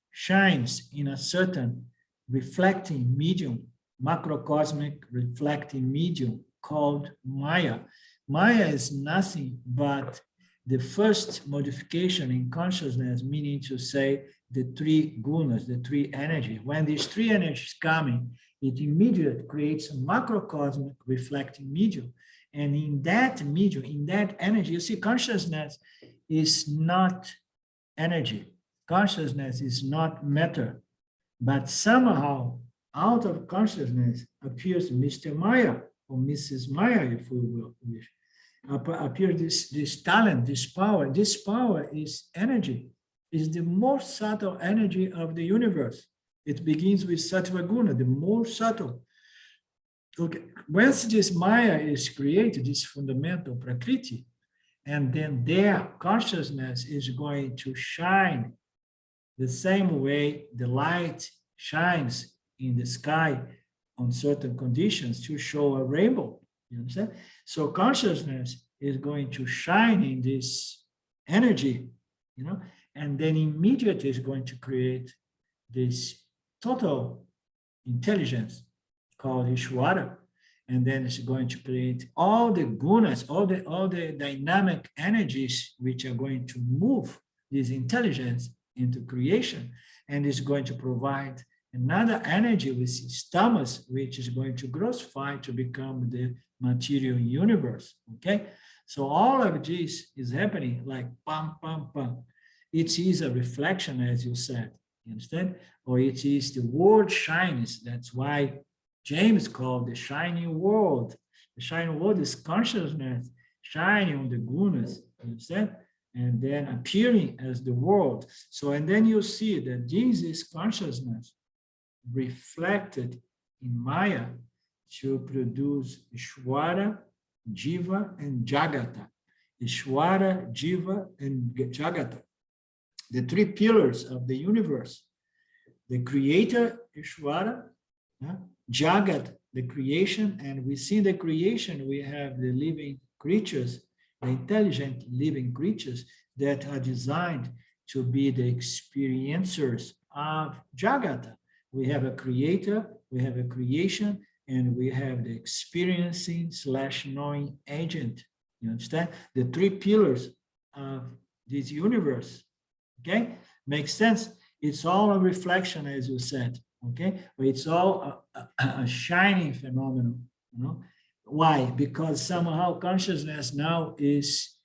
shines in a certain reflecting medium, macrocosmic reflecting medium called Maya. Maya is nothing but the first modification in consciousness, meaning to say the three gunas, the three energies. When these three energies coming, it immediately creates a macrocosmic reflecting medium. And in that medium, in that energy, you see, consciousness is not energy. Consciousness is not matter. But somehow, out of consciousness appears Mr. Maya, or Mrs. Maya, if we will wish. Appear this talent, this power. This power is energy, is the most subtle energy of the universe. It begins with Sattva Guna, the more subtle. Okay. Once this Maya is created, this fundamental Prakriti, and then their consciousness is going to shine the same way the light shines in the sky on certain conditions to show a rainbow. You understand? So consciousness is going to shine in this energy, and then immediately is going to create this total intelligence called Ishvara, and then it's going to create all the gunas, all the dynamic energies which are going to move this intelligence into creation, and is going to provide another energy with its tamas, which is going to grossify to become the material universe, okay? So all of this is happening like pam, pam, pam. It is a reflection, as you said, you understand? Or it is the world shines. That's why James called the shining world. The shining world is consciousness shining on the gunas, you understand? And then appearing as the world. So, and then you see that this is consciousness reflected in Maya to produce Ishvara, Jiva, and Jagata. Ishvara, Jiva, and Jagata. The three pillars of the universe. The creator, Ishvara, Jagat, the creation, and within the creation we have the living creatures, the intelligent living creatures that are designed to be the experiencers of Jagata. We have a creator, we have a creation, and we have the experiencing / knowing agent. You understand? The three pillars of this universe. Okay? Makes sense? It's all a reflection, as you said. Okay? But it's all a shining phenomenon. You know? Why? Because somehow consciousness now is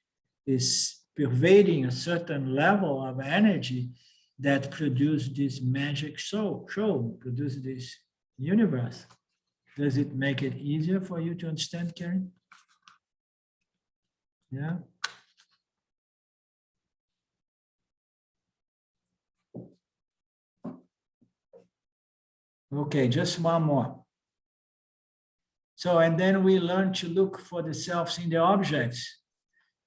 pervading a certain level of energy that produces this magic show, produces this universe. Does it make it easier for you to understand, Karen? Yeah. Okay, just one more. So, and then we learn to look for the selves in the objects.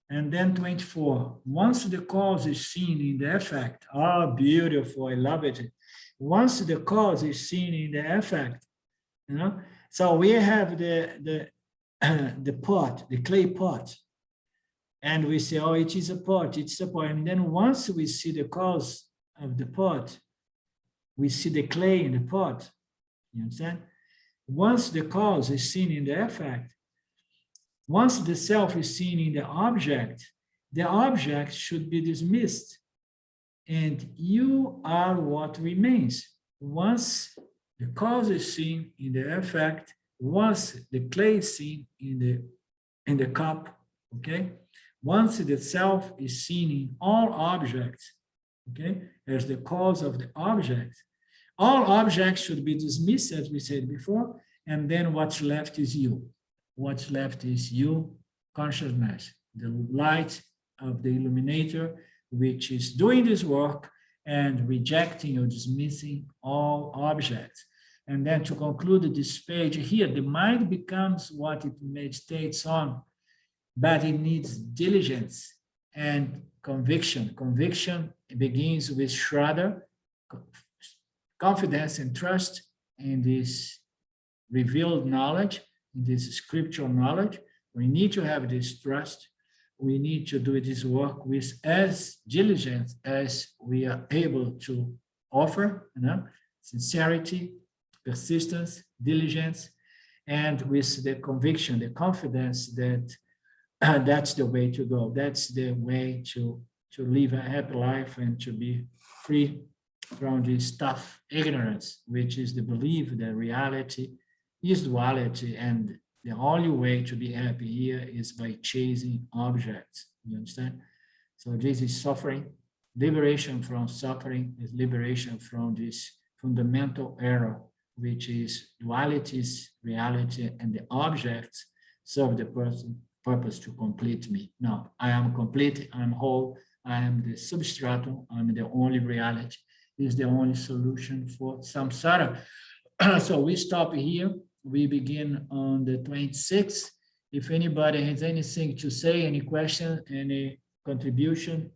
And then 24, once the cause is seen in the effect, oh, beautiful, I love it. Once the cause is seen in the effect, you know, so we have the pot, the clay pot, and we say, oh, it is a pot, it's a pot. And then once we see the cause of the pot, we see the clay in the pot, you understand? Once the cause is seen in the effect, once the self is seen in the object should be dismissed. And you are what remains. Once the cause is seen in the effect, once the clay is seen in the cup, okay? Once the self is seen in all objects, okay, as the cause of the object, all objects should be dismissed, as we said before, and then what's left is you. What's left is you, consciousness, the light of the illuminator, which is doing this work and rejecting or dismissing all objects. And then to conclude this page here, the mind becomes what it meditates on, but it needs diligence and conviction. Conviction begins with Shraddha, confidence and trust in this revealed knowledge, this scriptural knowledge. We need to have this trust. We need to do this work with as diligence as we are able to offer, you know, sincerity, persistence, diligence, and with the conviction, the confidence that that's the way to go. That's the way to live a happy life and to be free from this tough ignorance, which is the belief that reality is duality, and the only way to be happy here is by chasing objects. You understand? So this is suffering. Liberation from suffering is liberation from this fundamental error, which is duality's reality, and the objects serve the purpose to complete me. No, I am complete, I'm whole, I am the substratum, I'm the only reality, is the only solution for samsara. So we stop here. We begin on the 26th. If anybody has anything to say, any question, any contribution.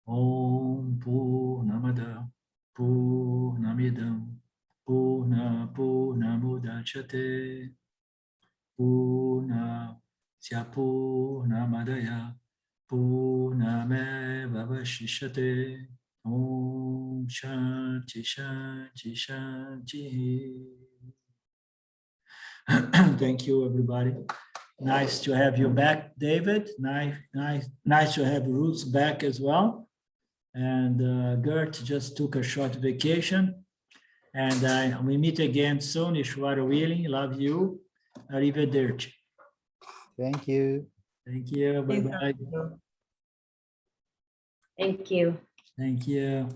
Om Purnamada Purnamidam Purnamudachyate Purnasya Purnamadaya Purnameva Vashishyate. Om Shanti Shanti Shanti. Thank you, everybody. Nice to have you back, David. Nice to have Ruth back as well. And Gert just took a short vacation. And we meet again soon, Ishwara willing. Love you. Arrivederci. Thank you. Thank you. Bye-bye. Thank you. Thank you.